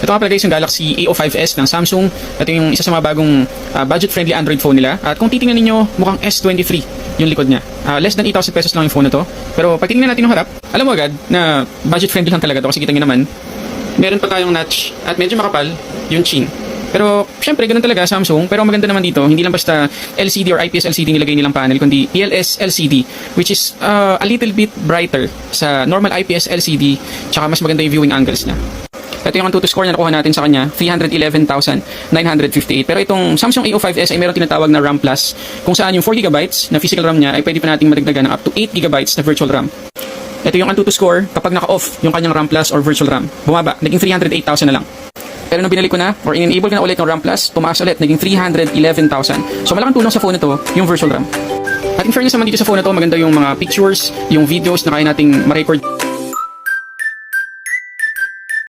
Ito nga pala guys yung Galaxy A05s ng Samsung. Ito yung isa sa mga bagong budget-friendly Android phone nila. At kung titingnan ninyo, mukhang S23 yung likod niya. Less than 8,000 pesos lang yung phone na to. Pero pag tingnan natin yung harap, alam mo agad na budget-friendly lang talaga to kasi kita nyo naman, meron pa tayong notch at medyo makapal yung chin. Pero syempre ganun talaga Samsung, pero maganda naman dito, hindi lang basta LCD or IPS LCD nilagay nilang panel, kundi PLS LCD, which is a little bit brighter sa normal IPS LCD, tsaka mas maganda yung viewing angles niya. Ito yung Antutu score na nakuha natin sa kanya, 311,958. Pero itong Samsung A05s ay meron tinatawag na RAM Plus, kung saan yung 4GB na physical RAM niya ay pwede pa nating madagdagan ng up to 8GB na virtual RAM. Ito yung Antutu score kapag naka-off yung kanyang RAM Plus or virtual RAM. Bumaba, naging 308,000 na lang. Pero nung binalik ko na, or in-enable ko na ulit ng RAM Plus, tumaas ulit, naging 311,000. So malaking tulong sa phone na to, yung virtual RAM. At in fairness naman dito sa phone na to, maganda yung mga pictures, yung videos na kaya nating ma-record.